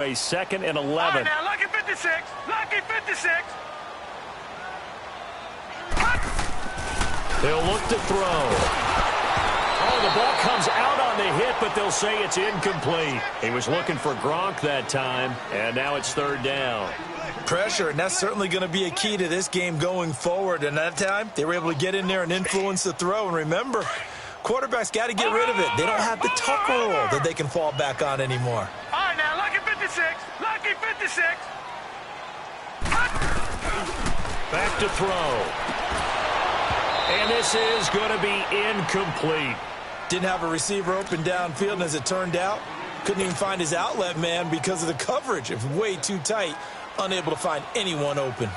A 2nd and 11. Now, lucky 56. Lucky 56. They'll look to throw. Oh, the ball comes out on the hit, but they'll say it's incomplete. He was looking for Gronk that time, and now it's 3rd down. Pressure, and that's certainly going to be a key to this game going forward. And that time, they were able to get in there and influence the throw. And remember, quarterbacks got to get rid of it. They don't have the tuck rule that they can fall back on anymore. All right, now, lucky 56. Lucky 56. Back to throw. And this is going to be incomplete. Didn't have a receiver open downfield, and as it turned out, couldn't even find his outlet man because of the coverage. It was way too tight, unable to find anyone open.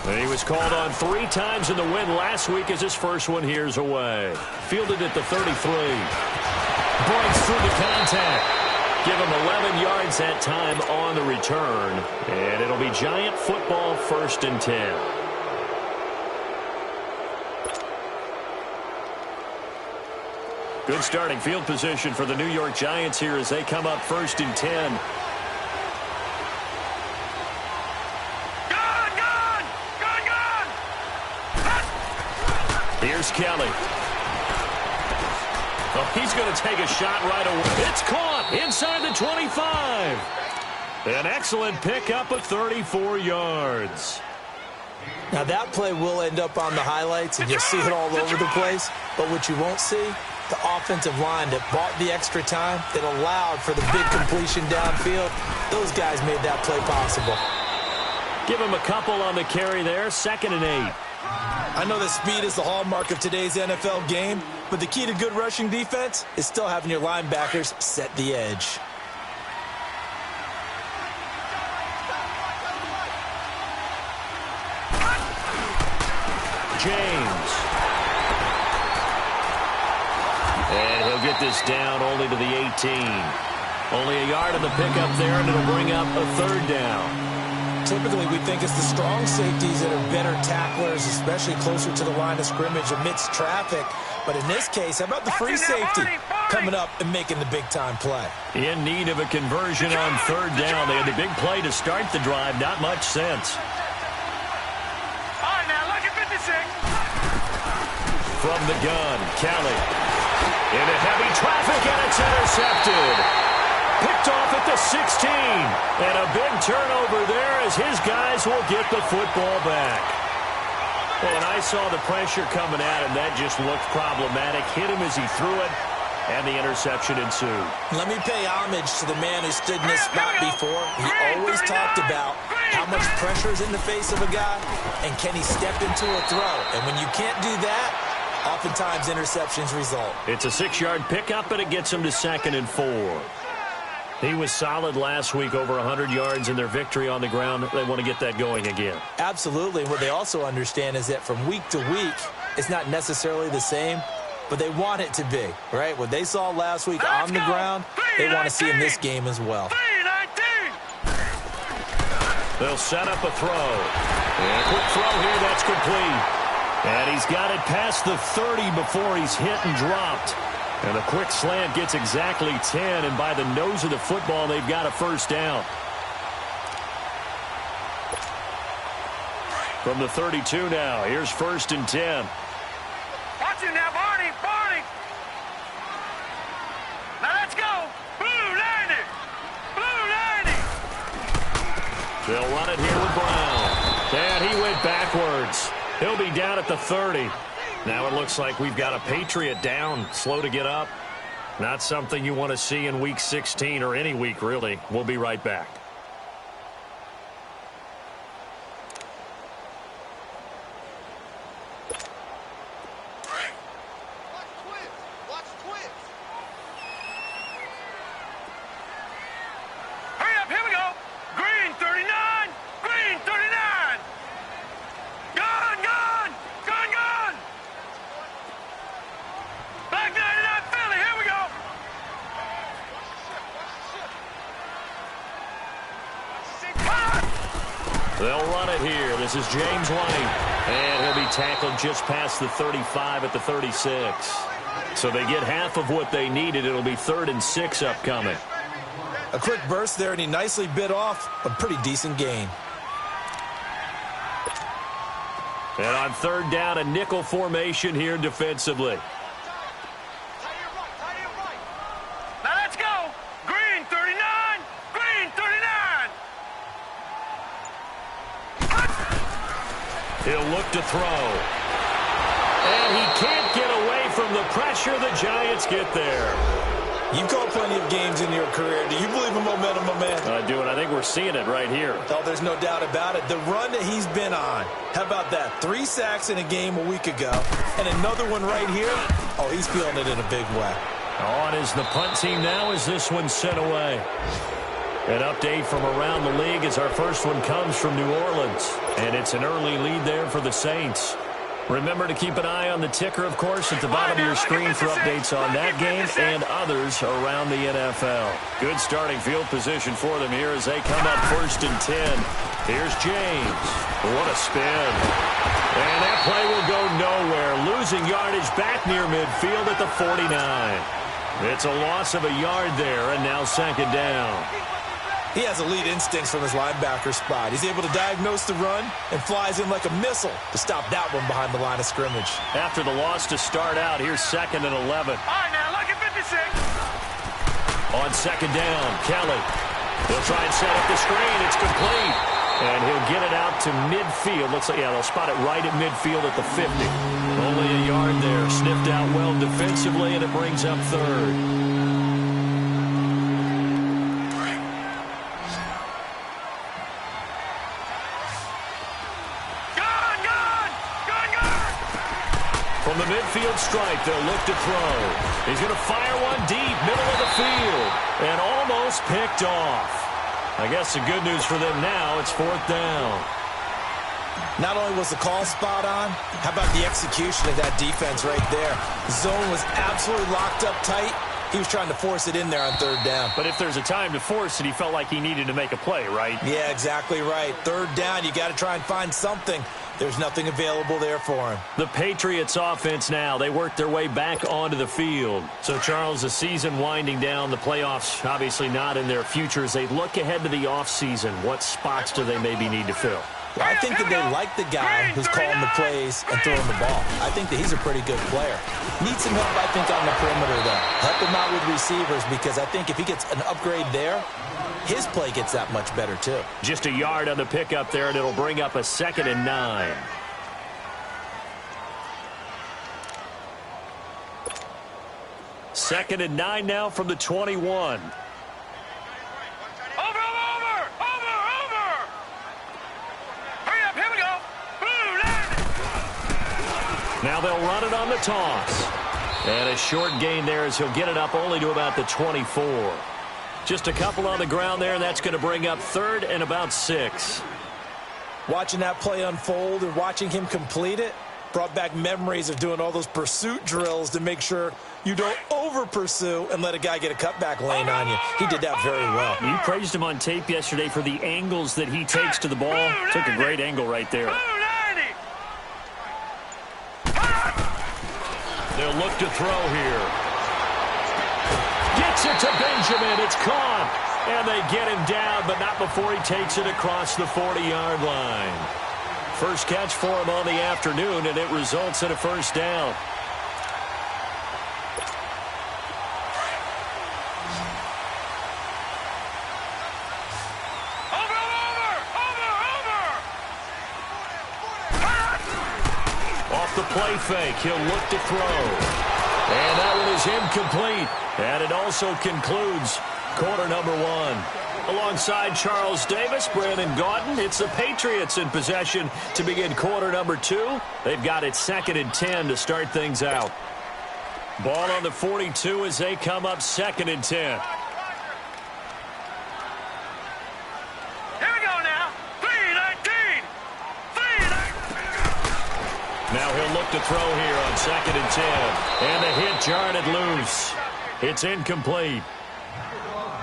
And he was called on 3 times in the win last week as his first one here's away. Fielded at the 33. Breaks through the contact. Give him 11 yards that time on the return. And it'll be Giant football, 1st and 10. Good starting field position for the New York Giants here as they come up 1st and 10. Here's Kelly. Oh, he's going to take a shot right away. It's caught inside the 25. An excellent pickup of 34 yards. Now, that play will end up on the highlights, and you'll see it all over the place. But what you won't see, the offensive line that bought the extra time, that allowed for the big completion downfield, those guys made that play possible. Give him a couple on the carry there, 2nd and 8. I know that speed is the hallmark of today's NFL game, but the key to good rushing defense is still having your linebackers set the edge. James. And he'll get this down only to the 18. Only a yard on the pickup there, and it'll bring up a 3rd down. Typically, we think it's the strong safeties that are better tacklers, especially closer to the line of scrimmage amidst traffic. But in this case, how about the free safety coming up and making the big-time play? In need of a conversion on 3rd down. They had the big play to start the drive. Not much sense. All right, now, lucky 56. From the gun, Kelly. Into heavy traffic, and it's intercepted. Picked off at the 16. And a big turnover there as his guys will get the football back. And I saw the pressure coming at him. That just looked problematic. Hit him as he threw it, and the interception ensued. Let me pay homage to the man who stood in this spot before. He always talked about how much pressure is in the face of a guy, and can he step into a throw. And when you can't do that, oftentimes interceptions result. It's a 6-yard pickup, but it gets him to 2nd and 4. He was solid last week, over 100 yards in their victory on the ground. They want to get that going again. Absolutely. What they also understand is that from week to week, it's not necessarily the same, but they want it to be, right? What they saw last week on the ground, they want to see in this game as well. They'll set up a throw. And a quick throw here, that's complete. And he's got it past the 30 before he's hit and dropped. And the quick slant gets exactly 10, and by the nose of the football, they've got a 1st down. From the 32 now, here's 1st and 10. Watch it now, Barney, Barney. Now let's go. Blue 90. Blue 90. They'll run it here with Brown. And he went backwards. He'll be down at the 30. Now it looks like we've got a Patriot down, slow to get up. Not something you want to see in Week 16 or any week, really. We'll be right back. Hurry up, here we go. Green 39. Green 39. Gone, gone. Gone, gone. Black 99 Philly, here we go. They'll run it here. This is James White. And he'll be tackled just past the 35 at the 36. So they get half of what they needed. It'll be 3rd and 6 upcoming. A quick burst there, and he nicely bit off a pretty decent gain. And on 3rd down, a nickel formation here defensively. Now let's go. Green 39. Green 39. He'll look to throw. And he can't get away from the pressure. The Giants get there. You've called plenty of games in your career. Do you believe in momentum, my man? I do, and I think we're seeing it right here. Oh, there's no doubt about it. The run that he's been on. How about that? 3 sacks in a game a week ago, and another one right here. Oh, he's feeling it in a big way. On is the punt team now as this one's sent away. An update from around the league as our first one comes from New Orleans. And it's an early lead there for the Saints. Remember to keep an eye on the ticker, of course, at the bottom of your screen for updates on that game and others around the NFL. Good starting field position for them here as they come up 1st and 10. Here's James. What a spin. And that play will go nowhere. Losing yardage back near midfield at the 49. It's a loss of a yard there, and now 2nd down. He has elite instincts from his linebacker spot. He's able to diagnose the run and flies in like a missile to stop that one behind the line of scrimmage. After the loss to start out, here's 2nd and 11. All right, now look at 56. On 2nd down, Kelly. He'll try and set up the screen. It's complete. And he'll get it out to midfield. Looks like, yeah, they'll spot it right at midfield at the 50. Only a yard there. Sniffed out well defensively, and it brings up 3rd. From the midfield stripe, they'll look to throw. He's going to fire one deep, middle of the field, and almost picked off. I guess the good news for them now, it's 4th down. Not only was the call spot on, how about the execution of that defense right there? The zone was absolutely locked up tight. He was trying to force it in there on 3rd down. But if there's a time to force it, he felt like he needed to make a play, right? Yeah, exactly right. 3rd down, you got to try and find something. There's nothing available there for him. The Patriots offense now, they work their way back onto the field. So, Charles, the season winding down, the playoffs obviously not in their future. As they look ahead to the offseason, what spots do they maybe need to fill? Well, I think that they like the guy who's calling the plays and throwing the ball. I think that he's a pretty good player. Needs some help, I think, on the perimeter, though. Help him out with receivers because I think if he gets an upgrade there, his play gets that much better, too. Just a yard on the pickup there, and it'll bring up a 2nd and 9. Second and 9 now from the 21. Now they'll run it on the toss. And a short gain there as he'll get it up only to about the 24. Just a couple on the ground there, and that's going to bring up 3rd and about 6. Watching that play unfold and watching him complete it brought back memories of doing all those pursuit drills to make sure you don't over-pursue and let a guy get a cutback lane on you. He did that very well. You praised him on tape yesterday for the angles that he takes to the ball. Took a great angle right there. They'll look to throw here. Gets it to Benjamin. It's caught. And they get him down, but not before he takes it across the 40-yard line. First catch for him on the afternoon, and it results in a 1st down. The play fake. He'll look to throw. And that one is incomplete. And it also concludes quarter number 1. Alongside Charles Davis, Brandon Gaudin, it's the Patriots in possession to begin quarter number 2. They've got it 2nd and 10 to start things out. Ball on the 42 as they come up 2nd and 10. Now he'll look to throw here on 2nd and 10. And the hit jarred it loose. It's incomplete.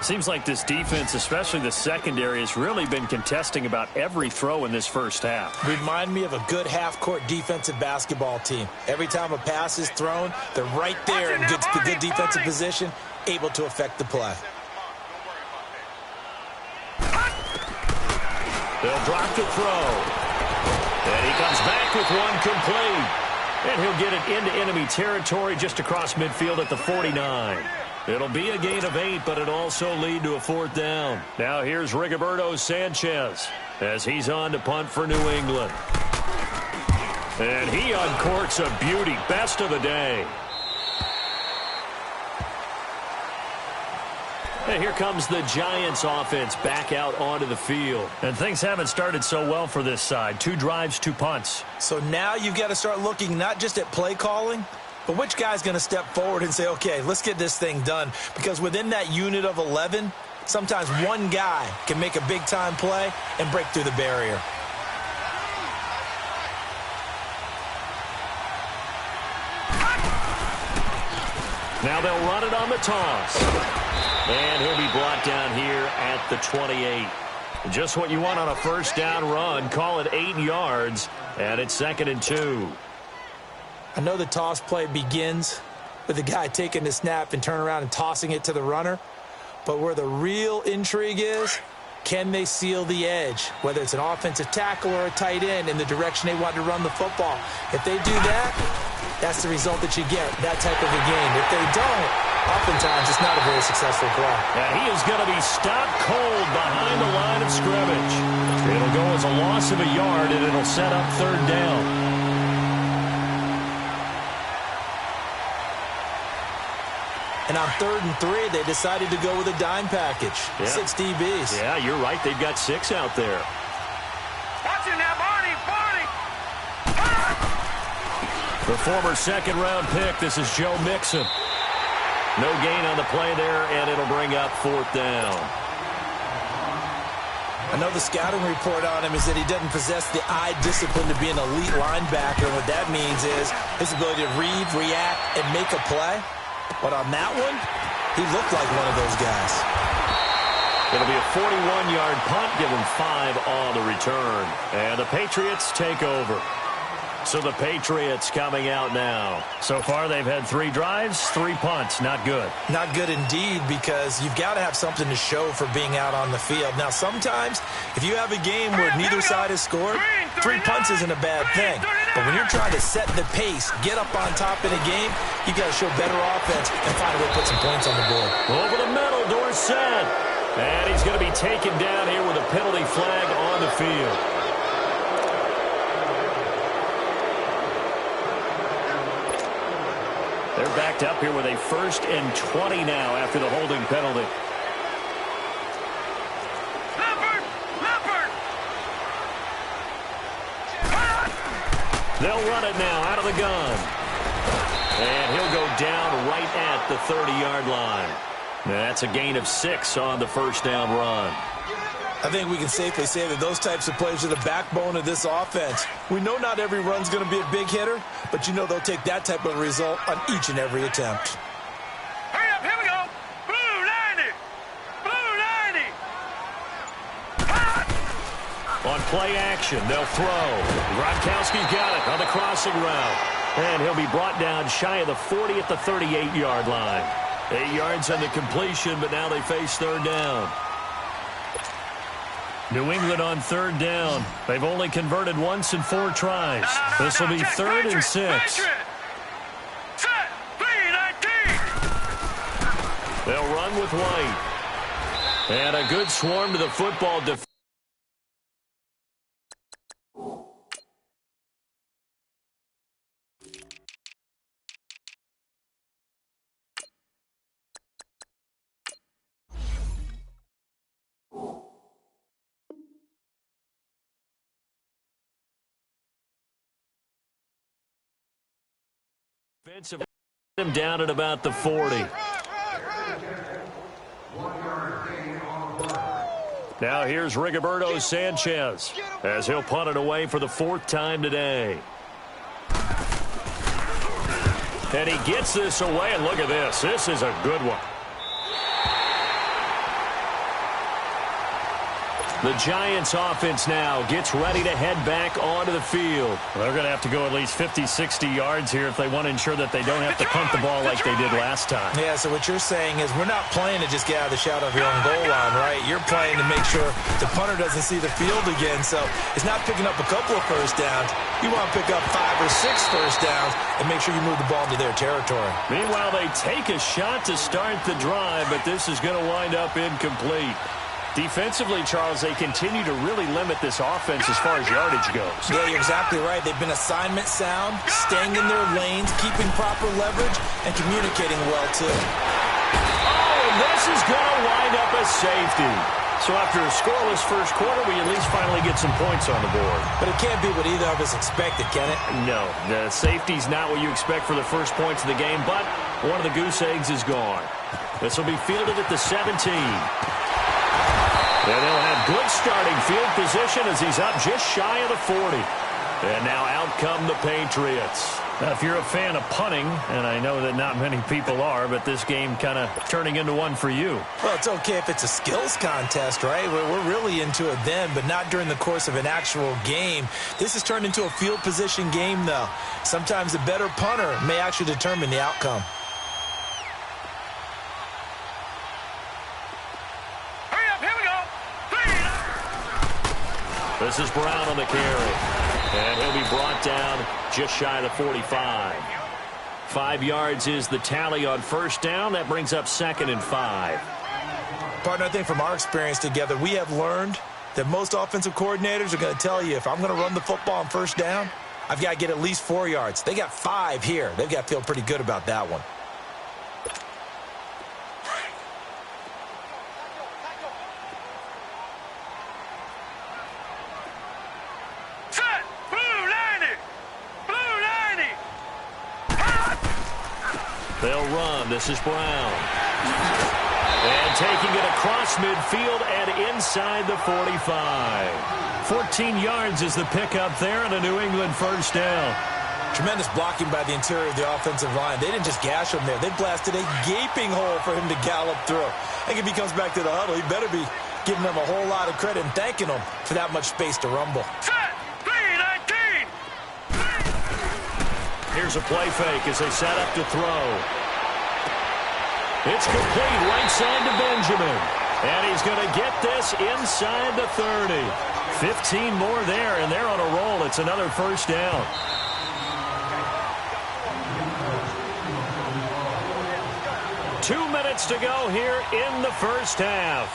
Seems like this defense, especially the secondary, has really been contesting about every throw in this first half. Remind me of a good half-court defensive basketball team. Every time a pass is thrown, they're right there in good defensive position, able to affect the play. They'll drop the throw. And he comes back with one complete. And he'll get it into enemy territory just across midfield at the 49. It'll be a gain of 8, but it'll also lead to a 4th down. Now here's Rigoberto Sanchez as he's on to punt for New England. And he uncorks a beauty. Best of the day. And here comes the Giants offense back out onto the field. And things haven't started so well for this side. 2 drives, 2 punts. So now you've got to start looking not just at play calling, but which guy's going to step forward and say, okay, let's get this thing done. Because within that unit of 11, sometimes one guy can make a big-time play and break through the barrier. Now they'll run it on the toss. And he'll be brought down here at the 28. Just what you want on a first down run. Call it 8 yards, and it's 2nd and 2. I know the toss play begins with the guy taking the snap and turning around and tossing it to the runner. But where the real intrigue is, can they seal the edge? Whether it's an offensive tackle or a tight end in the direction they want to run the football. If they do that, that's the result that you get, that type of a game. If they don't, oftentimes it's not a very successful play. And he is going to be stopped cold behind the line of scrimmage. It'll go as a loss of a yard, and it'll set up 3rd down. And on 3rd and 3, they decided to go with a dime package. Yeah. 6 DBs. Yeah, you're right. They've got 6 out there. Watch it now, Barney! The former 2nd-round pick, this is Joe Mixon. No gain on the play there, and it'll bring up 4th down. I know the scouting report on him is that he doesn't possess the eye discipline to be an elite linebacker. And what that means is his ability to read, react, and make a play. But on that one, he looked like one of those guys. It'll be a 41-yard punt, give him 5 on the return. And the Patriots take over. So the Patriots coming out now. So far, they've had 3 drives, 3 punts. Not good. Not good indeed, because you've got to have something to show for being out on the field. Now, sometimes, if you have a game where neither side has scored, 3 punts isn't a bad thing. But when you're trying to set the pace, get up on top in a game, you got to show better offense and find a way to put some points on the board. Over the middle, Dorsett. And he's going to be taken down here with a penalty flag on the field. They're backed up here with a 1st and 20 now after the holding penalty. Leopard! They'll run it now out of the gun. And he'll go down right at the 30-yard line. That's a gain of 6 on the first down run. I think we can safely say that those types of plays are the backbone of this offense. We know not every run's going to be a big hitter, but you know they'll take that type of result on each and every attempt. Hurry up, here we go. Blue 90. Blue 90. On play action, they'll throw. Gronkowski's got it on the crossing route. And he'll be brought down shy of the 40 at the 38-yard line. 8 yards on the completion, but now they face 3rd down. New England on 3rd down. They've only converted once in 4 tries. This will be 3rd and 6. Set. 3-19. They'll run with White. And a good swarm to the football defense. Defensive him down at about the 40. Now here's Rigoberto Sanchez as he'll punt it away for the 4th time today. And he gets this away, and look at this. This is a good one. The Giants offense now gets ready to head back onto the field. Well, they're going to have to go at least 50, 60 yards here if they want to ensure that they don't have to punt the ball like they did last time. Yeah, so what you're saying is we're not playing to just get out of the shadow of your own goal line, right? You're playing to make sure the punter doesn't see the field again. So it's not picking up a couple of first downs. You want to pick up 5 or 6 first downs and make sure you move the ball into their territory. Meanwhile, they take a shot to start the drive, but this is going to wind up incomplete. Defensively, Charles, they continue to really limit this offense as far as yardage goes. Yeah, you're exactly right. They've been assignment sound, staying in their lanes, keeping proper leverage, and communicating well, too. Oh, and this is going to wind up a safety. So after a scoreless first quarter, we at least finally get some points on the board. But it can't be what either of us expected, can it? No, the safety's not what you expect for the first points of the game, but one of the goose eggs is gone. This will be fielded at the 17. And they'll have good starting field position as he's up just shy of the 40. And now out come the Patriots. Now, if you're a fan of punting, and I know that not many people are, but this game kind of turning into one for you. Well, it's okay if it's a skills contest, right? We're really into it then, but not during the course of an actual game. This has turned into a field position game, though. Sometimes the better punter may actually determine the outcome. This is Brown on the carry. And he'll be brought down just shy of the 45. 5 yards is the tally on first down. That brings up 2nd and 5. Partner, I think from our experience together, we have learned that most offensive coordinators are going to tell you, if I'm going to run the football on first down, I've got to get at least 4 yards. They got 5 here. They've got to feel pretty good about that one. They'll run. This is Brown. And taking it across midfield and inside the 45. 14 yards is the pickup there and a New England first down. Tremendous blocking by the interior of the offensive line. They didn't just gash him there. They blasted a gaping hole for him to gallop through. I think if he comes back to the huddle, he better be giving them a whole lot of credit and thanking them for that much space to rumble. Here's a play fake as they set up to throw. It's complete right side to Benjamin. And he's going to get this inside the 30. 15 more there, and they're on a roll. It's another first down. Two minutes to go here in the first half.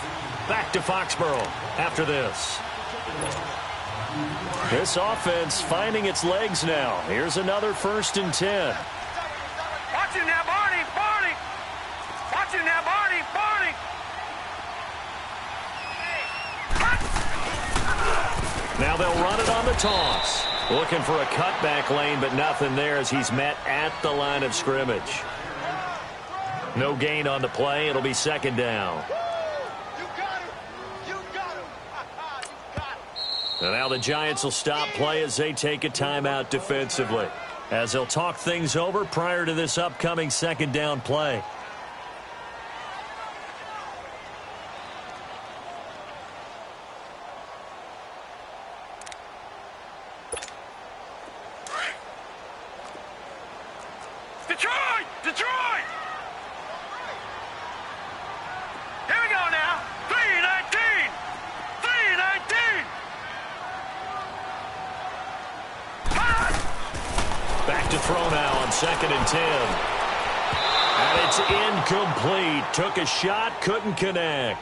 Back to Foxborough after this. This offense finding its legs now. Here's another 1st and 10. Watch him now, Barney! Barney! Watch him now, Barney! Barney! Now they'll run it on the toss. Looking for a cutback lane, but nothing there as he's met at the line of scrimmage. No gain on the play. It'll be 2nd down. And now the Giants will stop play as they take a timeout defensively, as they'll talk things over prior to this upcoming 2nd down play. Detroit! Detroit! Here we go now. 3-19! 3-19! Back to throw now on 2nd and 10. And it's incomplete. Took a shot, couldn't connect.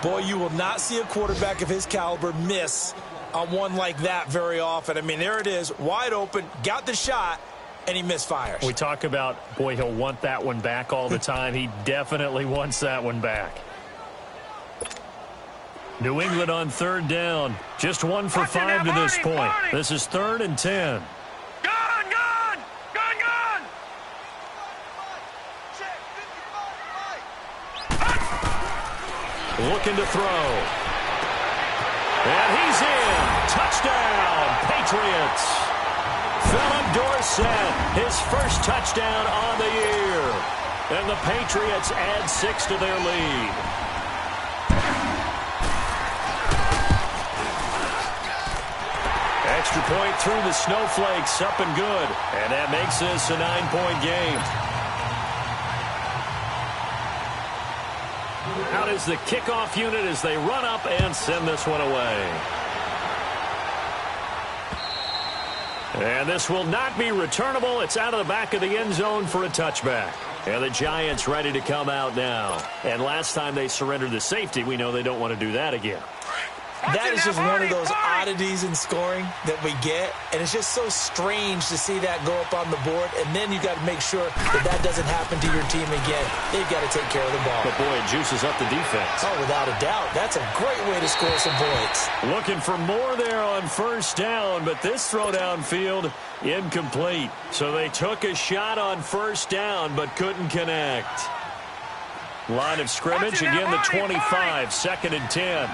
Boy, you will not see a quarterback of his caliber miss on one like that very often. I mean, there it is, wide open, got the shot, and he misfires. We talk about, boy, he'll want that one back all the time. He definitely wants that one back. New England on 3rd down. Just 1 for 5 to this point. This is 3rd and 10. Gun! Gun! Gun! Gun! Looking to throw. And he's in. Touchdown, Patriots. Philip Dorsett, his first touchdown on the year. And the Patriots add 6 to their lead. extra point through the snowflakes, up and good. And that makes this a 9-point game. Out is the kickoff unit as they run up and send this one away. And this will not be returnable. It's out of the back of the end zone for a touchback. And the Giants ready to come out now. And last time they surrendered the safety, we know they don't want to do that again. That is just one of those oddities in scoring that we get, and it's just so strange to see that go up on the board, and then you got to make sure that that doesn't happen to your team again. They've got to take care of the ball. But, boy, it juices up the defense. Oh, without a doubt. That's a great way to score some points. Looking for more there on first down, but this throw downfield incomplete. So they took a shot on first down, but couldn't connect. Line of scrimmage, again the 25, 2nd and 10.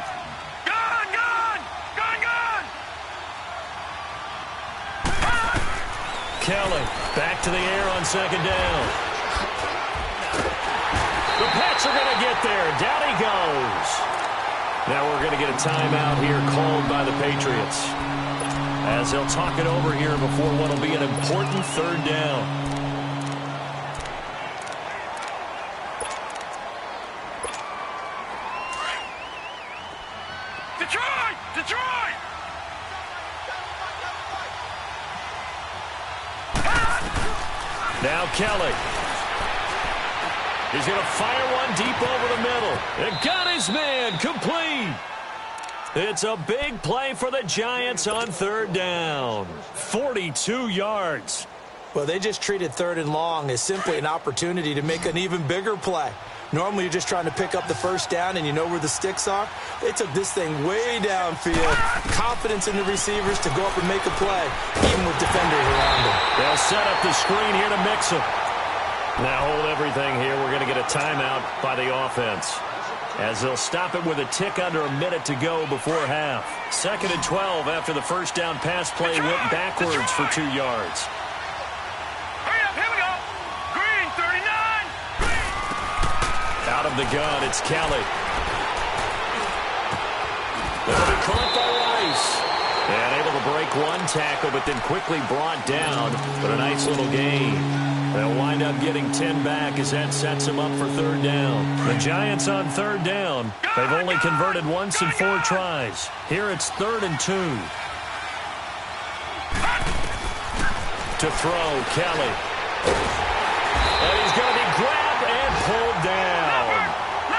Kelly back to the air on 2nd down. The Pats are going to get there. Down he goes. Now we're going to get a timeout here called by the Patriots, as they'll talk it over here before what will be an important 3rd down. Detroit! Detroit! Now Kelly. He's going to fire one deep over the middle. And got his man complete. It's a big play for the Giants on 3rd down. 42 yards. Well, they just treated 3rd and long as simply an opportunity to make an even bigger play. Normally, you're just trying to pick up the first down and you know where the sticks are. They took this thing way downfield. Confidence in the receivers to go up and make a play, even with defenders around them. They'll set up the screen here to mix them. Now hold everything here. We're going to get a timeout by the offense, as they'll stop it with a tick under a minute to go before half. 2nd and 12 after the first down pass play went backwards for 2 yards. Hurry up, here we go. Green, 39. Out of the gun, it's Kelly. They'll be caught by Rice. And able to break one tackle, but then quickly brought down. But a nice little gain. They'll wind up getting 10 back as that sets them up for 3rd down. The Giants on 3rd down. They've only converted once in 4 tries. Here it's 3rd and 2. To throw, Kelly. And he's going to be grabbed and pulled down.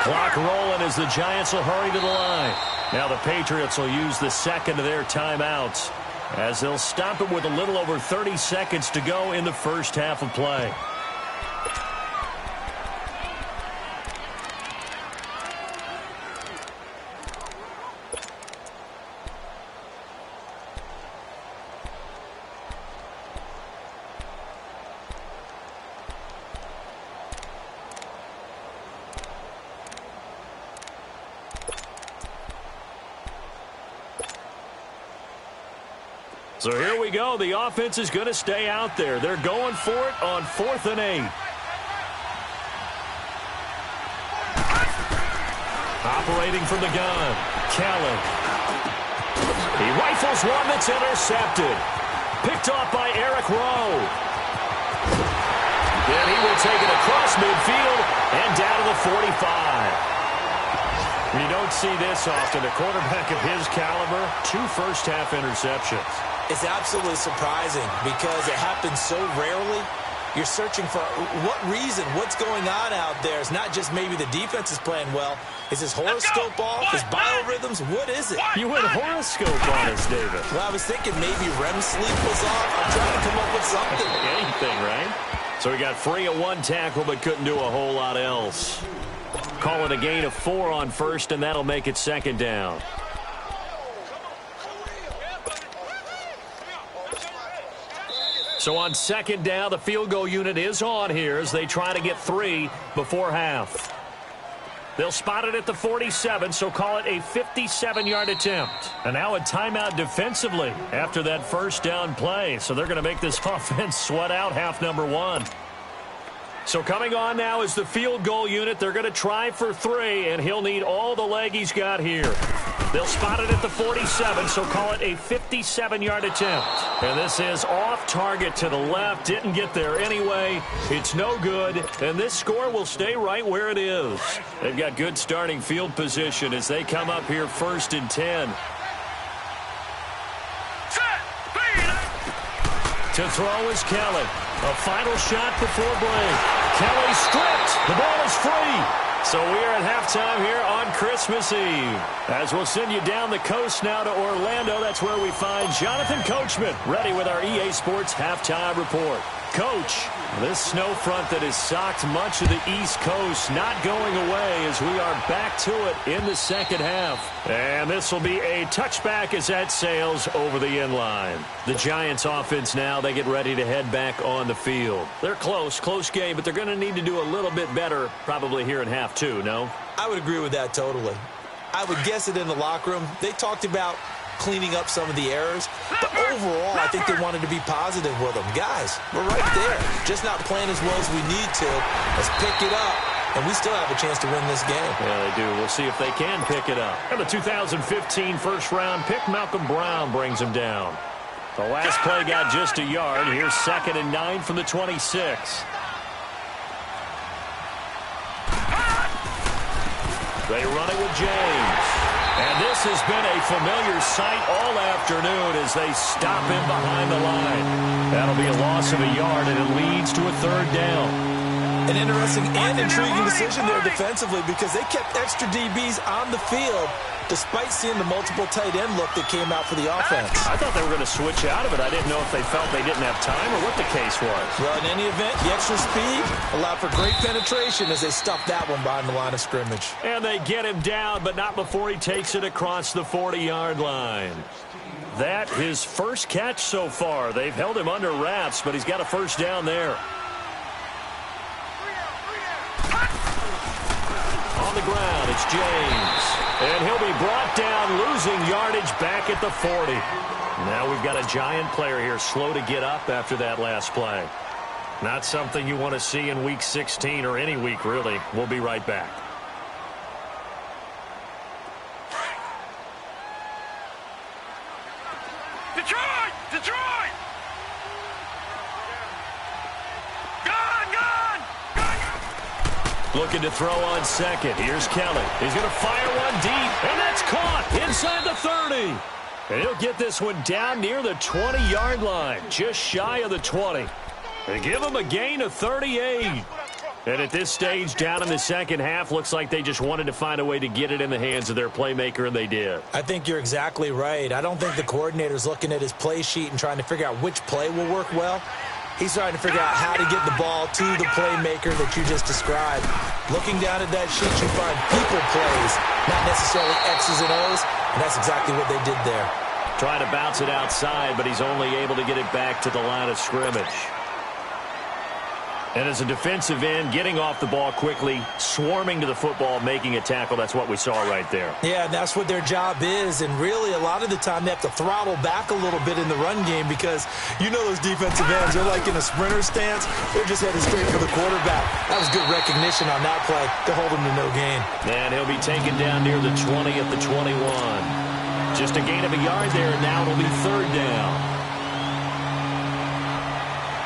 Clock rolling as the Giants will hurry to the line. Now the Patriots will use the 2nd of their timeouts, as they'll stop it with a little over 30 seconds to go in the first half of play. So here we go. The offense is going to stay out there. They're going for it on 4th and 8. Operating from the gun, Kelly. He rifles one that's intercepted. Picked off by Eric Rowe. Then he will take it across midfield and down to the 45. You don't see this often. A quarterback of his caliber, 2 first-half interceptions. It's absolutely surprising because it happens so rarely. You're searching for what reason, what's going on out there. It's not just maybe the defense is playing well. Is his horoscope off? His biorhythms? What is it? You went horoscope on us, David. Well, I was thinking maybe REM sleep was off. I'm trying to come up with something. Anything, right? So he got free of 1 tackle but couldn't do a whole lot else. Call it a gain of 4 on first, and that'll make it 2nd down. So on 2nd down, the field goal unit is on here as they try to get 3 before half. They'll spot it at the 47, so call it a 57-yard attempt. And now a timeout defensively after that first down play. So they're going to make this offense sweat out half number 1. So coming on now is the field goal unit. They're going to try for 3, and he'll need all the leg he's got here. They'll spot it at the 47, so call it a 57-yard attempt. And this is off target to the left. Didn't get there anyway. It's no good. And this score will stay right where it is. They've got good starting field position as they come up here 1st and 10. To throw is Kelly. A final shot before break. Kelly stripped. The ball is free. So we are at halftime here on Christmas Eve. As we'll send you down the coast now to Orlando, that's where we find Jonathan Coachman, ready with our EA Sports halftime report. Coach, this snow front that has socked much of the East Coast not going away as we are back to it in the second half. And this will be a touchback as that sails over the end line. The Giants offense now, they get ready to head back on the field. They're close game, but they're going to need to do a little bit better probably here in half two, no? I would agree with that totally. I would guess it in the locker room. They talked about cleaning up some of the errors, but overall I think they wanted to be positive with them. Guys, we're right there, just not playing as well as we need to. Let's pick it up, and we still have a chance to win this game. Yeah, they do. We'll see if they can pick it up. And the 2015 first-round pick, Malcolm Brown, brings him down. The last play got just a yard. Here's 2nd and 9 from the 26. They run it with James. And this has been a familiar sight all afternoon as they stop him behind the line. That'll be a loss of a yard, and it leads to a 3rd down. An interesting and intriguing decision there defensively because they kept extra DBs on the field despite seeing the multiple tight end look that came out for the offense. I thought they were going to switch out of it. I didn't know if they felt they didn't have time or what the case was. Well, in any event, the extra speed allowed for great penetration as they stuffed that one behind the line of scrimmage. And they get him down, but not before he takes it across the 40-yard line. That his first catch so far. They've held him under wraps, but he's got a first down there. On the ground, it's James. And he'll be brought down, losing yardage back at the 40. Now we've got a Giant player here slow to get up after that last play. Not something you want to see in Week 16 or any week, really. We'll be right back. Detroit! Detroit! Looking to throw on 2nd. Here's Kelly. He's going to fire one deep, and that's caught inside the 30. And he'll get this one down near the 20-yard line, just shy of the 20. They give him a gain of 38. And at this stage, down in the second half, looks like they just wanted to find a way to get it in the hands of their playmaker, and they did. I think you're exactly right. I don't think the coordinator's looking at his play sheet and trying to figure out which play will work well. He's trying to figure out how to get the ball to the playmaker that you just described. Looking down at that sheet, you find people plays, not necessarily X's and O's, and that's exactly what they did there. Trying to bounce it outside, but he's only able to get it back to the line of scrimmage. And as a defensive end, getting off the ball quickly, swarming to the football, making a tackle, that's what we saw right there. Yeah, that's what their job is, and really a lot of the time they have to throttle back a little bit in the run game because you know those defensive ends, they're like in a sprinter stance, they're just headed straight for the quarterback. That was good recognition on that play to hold him to no gain. And he'll be taken down near the 20 at the 21. Just a gain of a yard there, and now it'll be 3rd down.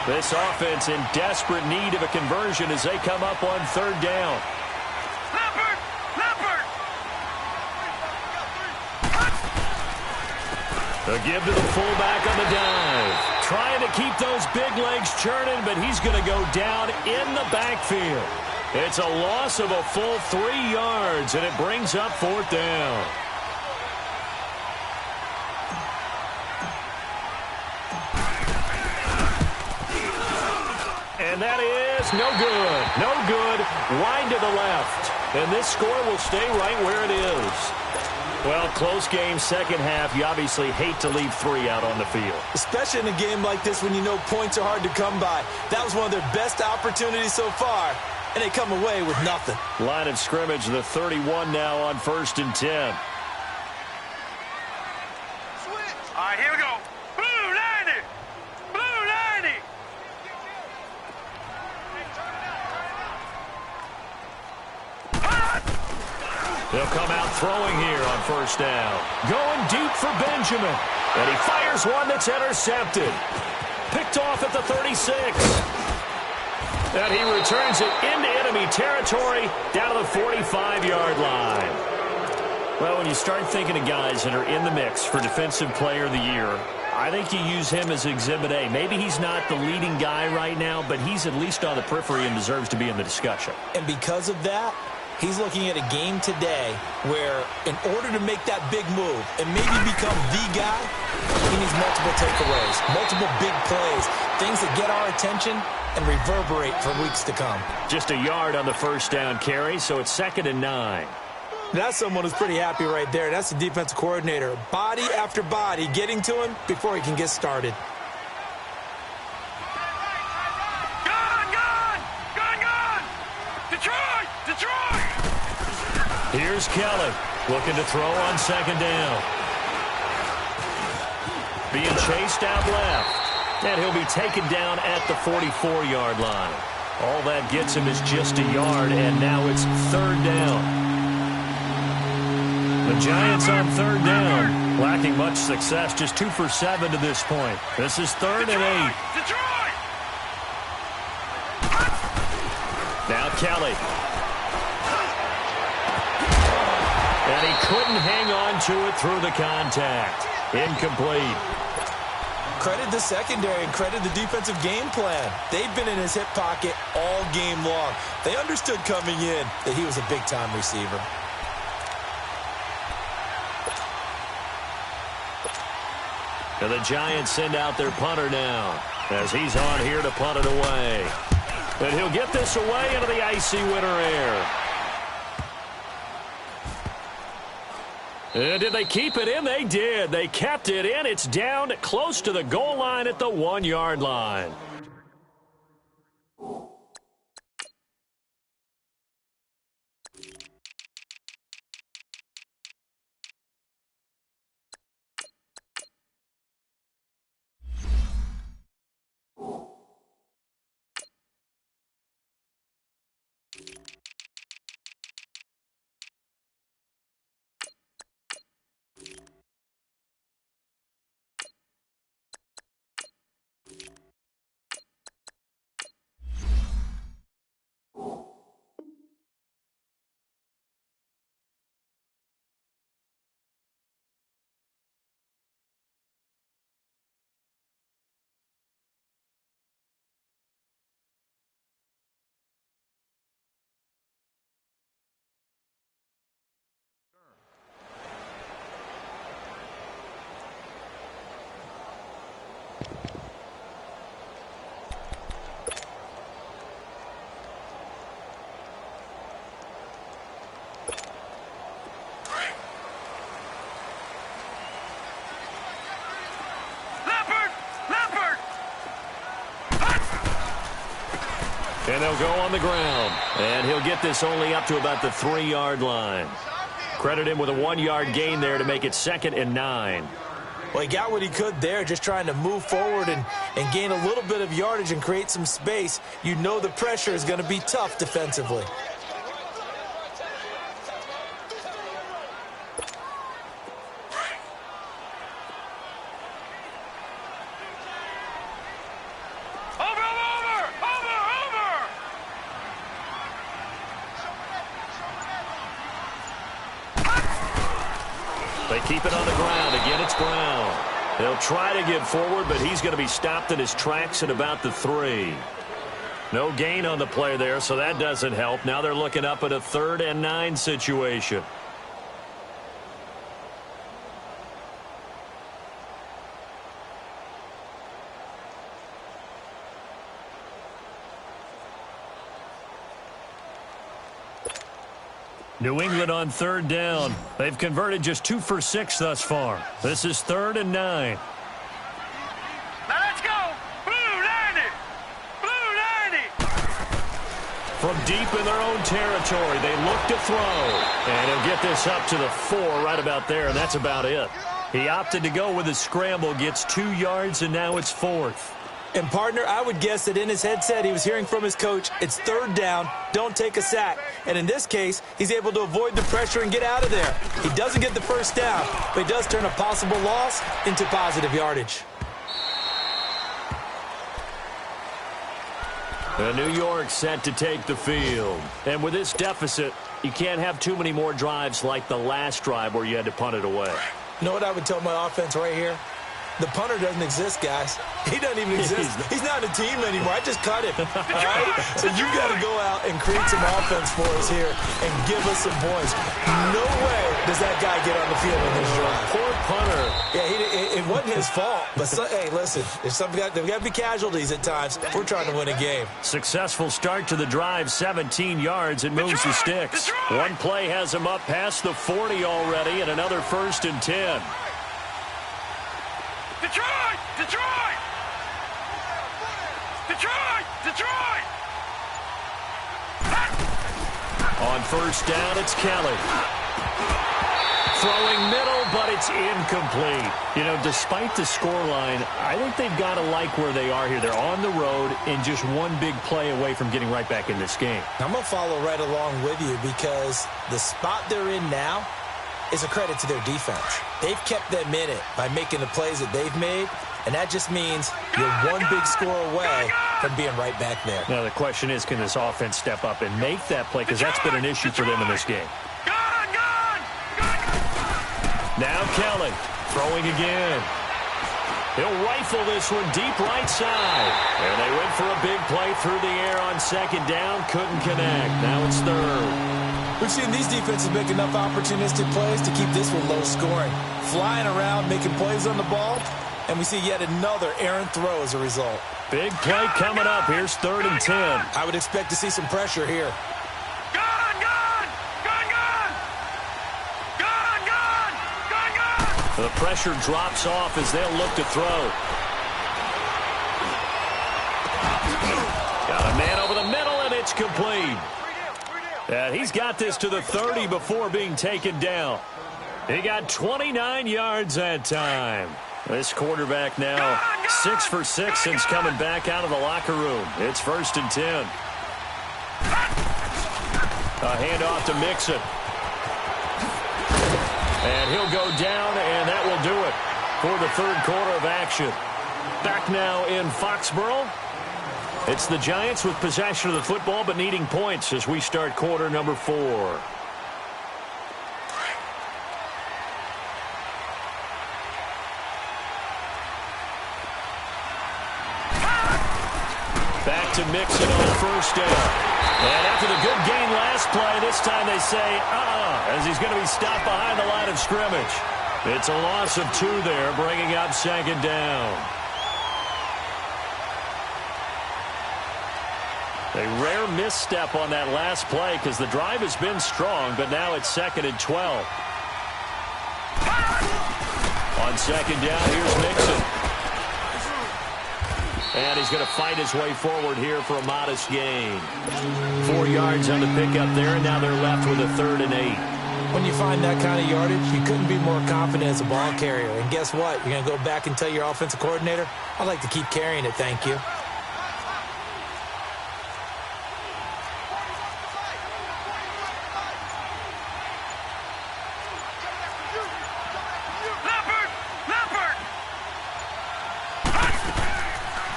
This offense in desperate need of a conversion as they come up on 3rd down. Leopard! Leopard! A give to the fullback on the dive. Trying to keep those big legs churning, but he's going to go down in the backfield. It's a loss of a full 3 yards, and it brings up 4th down. And that is no good. No good. Wide to the left. And this score will stay right where it is. Well, close game, second half. You obviously hate to leave 3 out on the field. Especially in a game like this when you know points are hard to come by. That was one of their best opportunities so far, and they come away with nothing. Line of scrimmage, the 31 now on 1st and 10. All right, here we go. Blue 90! Blue 90! They'll come out throwing here on first down. Going deep for Benjamin. And he fires one that's intercepted. Picked off at the 36. And he returns it into enemy territory down to the 45-yard line. Well, when you start thinking of guys that are in the mix for Defensive Player of the Year, I think you use him as Exhibit A. Maybe he's not the leading guy right now, but he's at least on the periphery and deserves to be in the discussion. And because of that, he's looking at a game today where in order to make that big move and maybe become the guy, he needs multiple takeaways, multiple big plays, things that get our attention and reverberate for weeks to come. Just a yard on the first down carry, so it's 2nd and 9. That's someone who's pretty happy right there. That's the defensive coordinator. Body after body getting to him before he can get started. Gun! Detroit! Here's Kelly looking to throw on 2nd down. Being chased out left. And he'll be taken down at the 44-yard line. All that gets him is just a yard, and now it's 3rd down. The Giants on 3rd down, lacking much success, just 2 for 7 to this point. This is 3rd and 8. Detroit! Now Kelly. And he couldn't hang on to it through the contact. Incomplete. Credit the secondary and credit the defensive game plan. They've been in his hip pocket all game long. They understood coming in that he was a big-time receiver. And the Giants send out their punter now as he's on here to punt it away. And he'll get this away into the icy winter air. And did they keep it in? They did. They kept it in. It's down close to the goal line at the 1-yard line. And they'll go on the ground. And he'll get this only up to about the 3-yard line. Credit him with a 1-yard gain there to make it 2nd and 9. Well, he got what he could there, just trying to move forward and gain a little bit of yardage and create some space. You know the pressure is going to be tough defensively. They keep it on the ground. Again, it's Brown. They'll try to get forward, but he's going to be stopped in his tracks at about the 3. No gain on the play there, so that doesn't help. Now they're looking up at a 3rd and 9 situation. New England on 3rd down. They've converted just 2 for 6 thus far. This is 3rd and 9. Now let's go. Blue 90. Blue 90. From deep in their own territory, they look to throw. And he'll get this up to the 4 right about there, and that's about it. He opted to go with a scramble, gets 2 yards, and now it's 4th. And, partner, I would guess that in his headset he was hearing from his coach, it's third down, don't take a sack. And in this case, he's able to avoid the pressure and get out of there. He doesn't get the first down, but he does turn a possible loss into positive yardage. And New York set to take the field. And with this deficit, you can't have too many more drives like the last drive where you had to punt it away. You know what I would tell my offense right here? The punter doesn't exist, guys. He doesn't even exist. He's not a team anymore. I just cut him. All right? So you've got to go out and create some offense for us here and give us some points. No way does that guy get on the field in this drive. Poor punter. Yeah, it wasn't his fault. But, hey, listen, there's got to be casualties at times. We're trying to win a game. Successful start to the drive, 17 yards. It moves the sticks. One play has him up past the 40 already, and another 1st and 10. Detroit! Detroit! Detroit! Detroit! On 1st down, it's Kelly. Throwing middle, but it's incomplete. You know, despite the scoreline, I think they've got to like where they are here. They're on the road and just one big play away from getting right back in this game. I'm going to follow right along with you because the spot they're in now is a credit to their defense. They've kept them in it by making the plays that they've made, and that just means you're one big score away from being right back there. Now, the question is, can this offense step up and make that play? Because that's been an issue for them in this game. Now Kelly throwing again. He'll rifle this one deep right side. And they went for a big play through the air on 2nd down. Couldn't connect. Now it's 3rd. We've seen these defenses make enough opportunistic plays to keep this one low scoring. Flying around, making plays on the ball, and we see yet another errant throw as a result. Big play coming up. Here's 3rd and 10. I would expect to see some pressure here. The pressure drops off as they'll look to throw. Got a man over the middle, and it's complete. And he's got this to the 30 before being taken down. He got 29 yards that time. This quarterback now 6 for 6 since coming back out of the locker room. It's 1st and 10. A handoff to Mixon. And he'll go down, and that will do it for the 3rd quarter of action. Back now in Foxborough. It's the Giants with possession of the football but needing points as we start quarter number 4. Back to Mixon on 1st down. And after the good gain last play, this time they say, as he's going to be stopped behind the line of scrimmage. It's a loss of 2 there, bringing up 2nd down. A rare misstep on that last play because the drive has been strong, but now it's 2nd and 12. On 2nd down, here's Mixon. And he's going to fight his way forward here for a modest gain. 4 yards on the pickup there, and now they're left with a 3rd and 8. When you find that kind of yardage, you couldn't be more confident as a ball carrier. And guess what? You're going to go back and tell your offensive coordinator, I'd like to keep carrying it, thank you.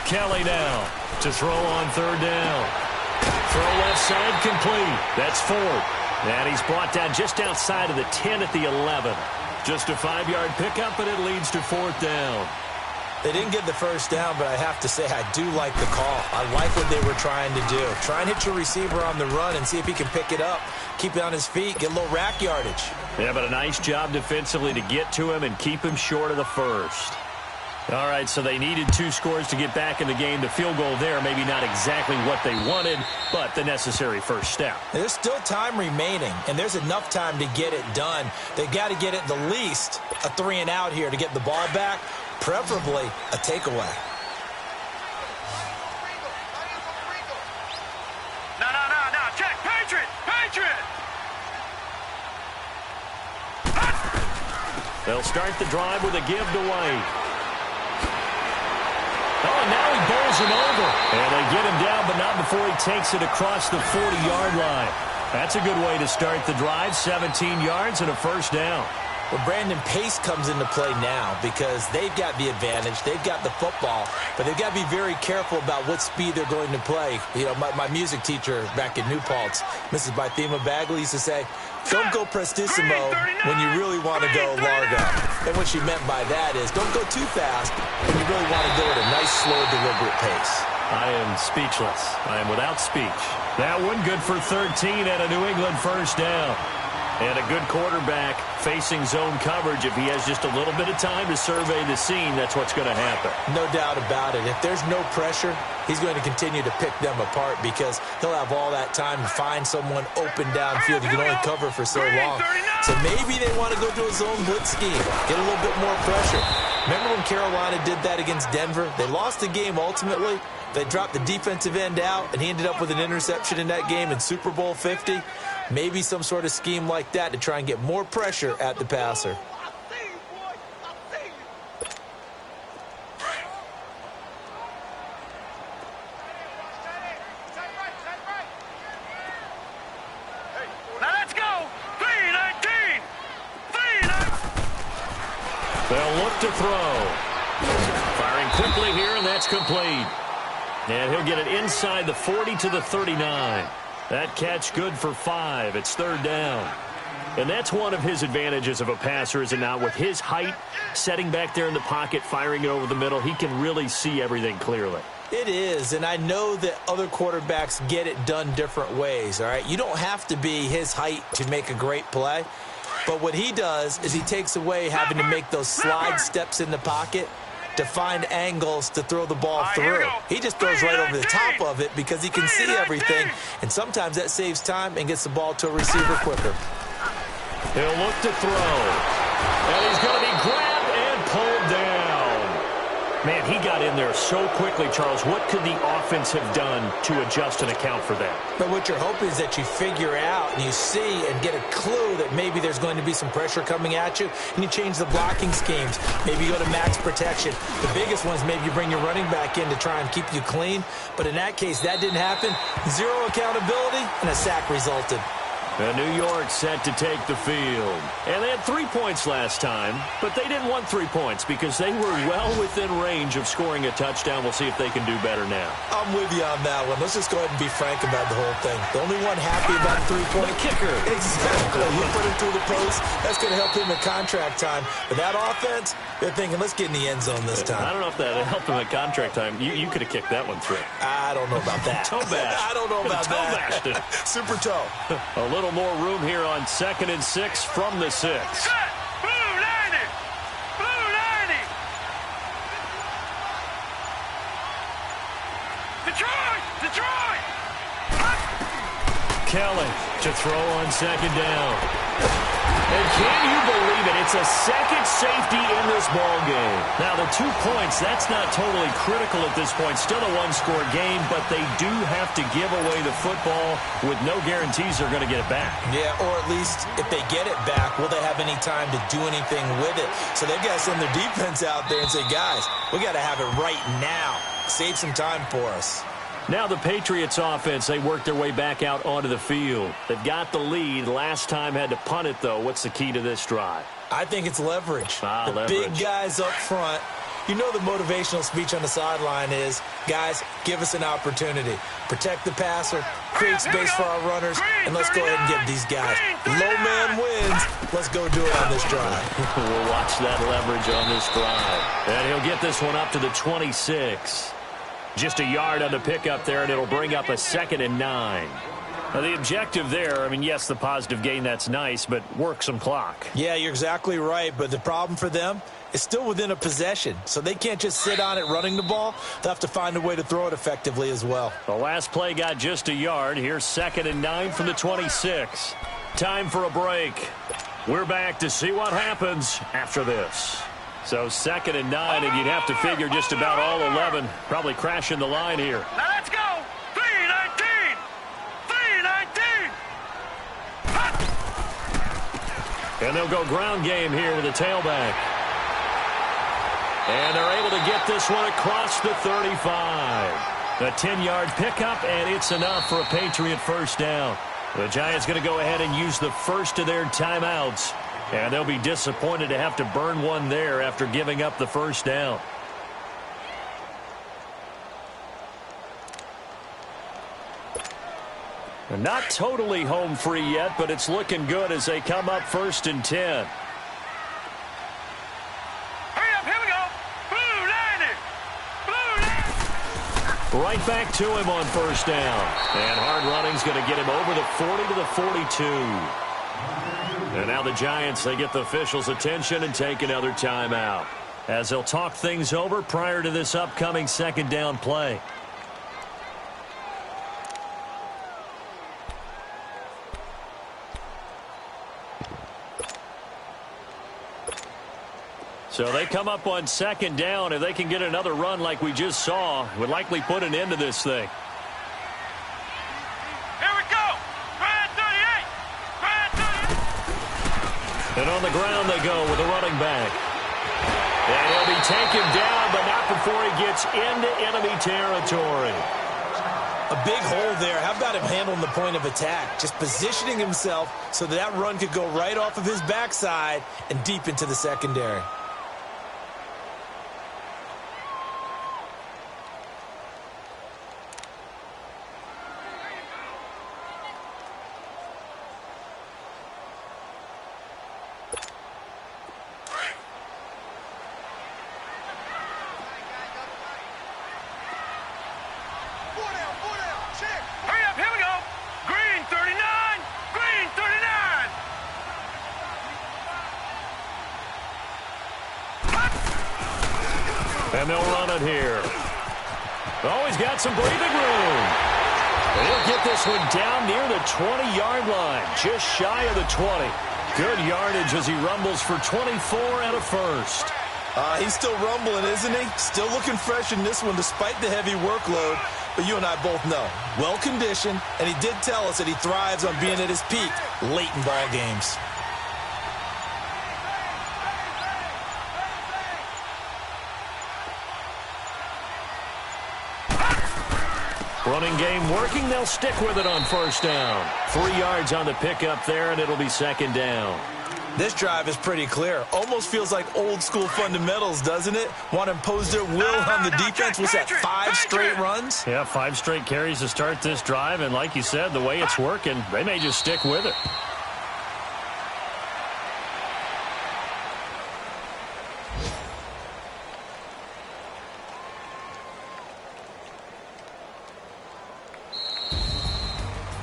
Kelly now to throw on 3rd down. Throw left side complete. That's 4th. And he's brought down just outside of the 10 at the 11. Just a 5-yard pickup, but it leads to 4th down. They didn't get the first down, but I have to say I do like the call. I like what they were trying to do. Try and hit your receiver on the run and see if he can pick it up. Keep it on his feet, get a little rack yardage. Yeah, but a nice job defensively to get to him and keep him short of the first. All right, so they needed 2 scores to get back in the game. The field goal there, maybe not exactly what they wanted, but the necessary first step. There's still time remaining, and there's enough time to get it done. They've got to get it the least a 3 and out here to get the ball back, preferably a takeaway. No. Check. Patriot. They'll start the drive with a give to White. Oh, and now he bowls throws him over. And they get him down, but not before he takes it across the 40-yard line. That's a good way to start the drive. 17 yards and a first down. Well, Brandon, pace comes into play now because they've got the advantage. They've got the football, but they've got to be very careful about what speed they're going to play. You know, my music teacher back in New Paltz, Mrs. Bythema Bagley, used to say, don't go prestissimo when you really want to go largo. And what she meant by that is don't go too fast when you really want to go at a nice, slow, deliberate pace. I am speechless. I am without speech. That one good for 13 and a New England first down. And a good quarterback facing zone coverage. If he has just a little bit of time to survey the scene, that's what's going to happen. No doubt about it. If there's no pressure, he's going to continue to pick them apart because he'll have all that time to find someone open downfield. He can only cover for so long. So maybe they want to go to a zone blitz scheme, get a little bit more pressure. Remember when Carolina did that against Denver? They lost the game ultimately. They dropped the defensive end out, and he ended up with an interception in that game in Super Bowl 50. Maybe some sort of scheme like that to try and get more pressure at the passer. Now let's go. 3-19. 3-19. They'll look to throw. Firing quickly here, and that's complete. And he'll get it inside the 40 to the 39. That catch good for 5. It's third down. And that's one of his advantages of a passer, is it not? With his height, setting back there in the pocket, firing it over the middle, he can really see everything clearly. It is, and I know that other quarterbacks get it done different ways, all right? You don't have to be his height to make a great play. But what he does is he takes away having to make those slide steps in the pocket to find angles to throw the ball through. He just throws right over the top of it because he can see everything, and sometimes that saves time and gets the ball to a receiver quicker. He'll look to throw, and he's going to be grabbed and pulled down. Man, he got in there so quickly, Charles. What could the offense have done to adjust and account for that? But what you're hoping is that you figure out and you see and get a clue that maybe there's going to be some pressure coming at you, and you change the blocking schemes. Maybe you go to max protection. The biggest ones, maybe you bring your running back in to try and keep you clean. But in that case, that didn't happen. Zero accountability, and a sack resulted. And New York set to take the field. And they had 3 points last time, but they didn't want 3 points because they were well within range of scoring a touchdown. We'll see if they can do better now. I'm with you on that one. Let's just go ahead and be frank about the whole thing. The only one happy about 3 point kicker. Exactly. He put him through the post. That's going to help him in contract time. But that offense, they're thinking, let's get in the end zone this time. I don't know if that helped him at contract time. You could have kicked that one through. I don't know about that. Toe bash. I don't know about toe that. Bashed it. Super toe. A little more room here on 2nd and 6 from the 6. Set. Blue 90. Blue 90. Detroit. Detroit. Kelly to throw on 2nd down. And can you believe it? It's a second safety in this ball game. Now, the 2 points, that's not totally critical at this point. Still a one-score game, but they do have to give away the football with no guarantees they're going to get it back. Yeah, or at least if they get it back, will they have any time to do anything with it? So they've got to send their defense out there and say, guys, we got to have it right now. Save some time for us. Now the Patriots offense, they work their way back out onto the field. They've got the lead. Last time had to punt it, though. What's the key to this drive? I think it's leverage. The leverage. Big guys up front. You know the motivational speech on the sideline is, guys, give us an opportunity. Protect the passer, create space for our runners, and let's go ahead and give these guys. Low man wins. Let's go do it on this drive. We'll watch that leverage on this drive. And he'll get this one up to the 26. Just a yard on the pickup there, and it'll bring up a 2nd and 9. Now, the objective there, I mean, yes, the positive gain, that's nice, but work some clock. Yeah, you're exactly right, but the problem for them is still within a possession, so they can't just sit on it running the ball. They'll have to find a way to throw it effectively as well. The last play got just a yard. Here's 2nd and 9 from the 26. Time for a break. We're back to see what happens after this. So 2nd and 9, and you'd have to figure just about all 11 probably crashing the line here. Now let's go. 3-19. 3-19. And they'll go ground game here with a tailback. And they're able to get this one across the 35. A 10-yard pickup, and it's enough for a Patriot first down. The Giants going to go ahead and use the first of their timeouts. And they'll be disappointed to have to burn one there after giving up the first down. They're not totally home free yet, but it's looking good as they come up 1st and 10. Hurry up, here we go. Blue landing. Blue landing. Right back to him on first down. And hard running's going to get him over the 40 to the 42. And now the Giants, they get the officials' attention and take another timeout as they'll talk things over prior to this upcoming second down play. So they come up on second down. If they can get another run like we just saw, would likely put an end to this thing. And on the ground they go with a running back. And he'll be taken down, but not before he gets into enemy territory. A big hole there. How about him handling the point of attack? Just positioning himself so that run could go right off of his backside and deep into the secondary. And they'll run it here. Oh, he's got some breathing room. And he'll get this one down near the 20-yard line, just shy of the 20. Good yardage as he rumbles for 24 and a first. He's still rumbling, isn't he? Still looking fresh in this one despite the heavy workload. But you and I both know, well-conditioned, and he did tell us that he thrives on being at his peak late in ball games. Running game working. They'll stick with it on first down. 3 yards on the pickup there, and it'll be second down. This drive is pretty clear. Almost feels like old-school fundamentals, doesn't it? Want to impose their will on the defense. Was that 5 straight runs? Yeah, 5 straight carries to start this drive, and like you said, the way it's working, they may just stick with it.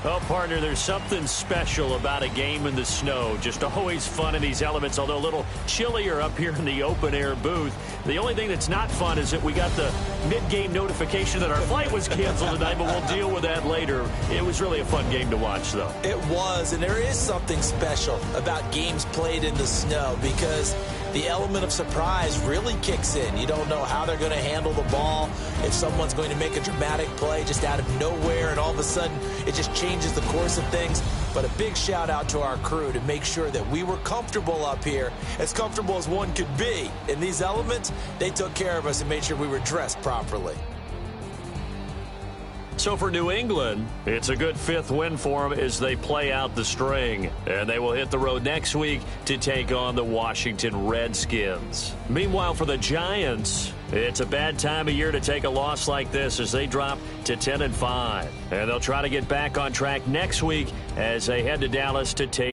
Oh, partner, there's something special about a game in the snow. Just always fun in these elements, although a little chillier up here in the open-air booth. The only thing that's not fun is that we got the mid-game notification that our flight was canceled tonight, but we'll deal with that later. It was really a fun game to watch, though. It was, and there is something special about games played in the snow because the element of surprise really kicks in. You don't know how they're going to handle the ball, if someone's going to make a dramatic play just out of nowhere, and all of a sudden it just changes the course of things. But a big shout out to our crew to make sure that we were comfortable up here, as comfortable as one could be. In these elements, they took care of us and made sure we were dressed properly. So for New England, it's a good 5th win for them as they play out the string. And they will hit the road next week to take on the Washington Redskins. Meanwhile, for the Giants, it's a bad time of year to take a loss like this as they drop to 10-5. And they'll try to get back on track next week as they head to Dallas to take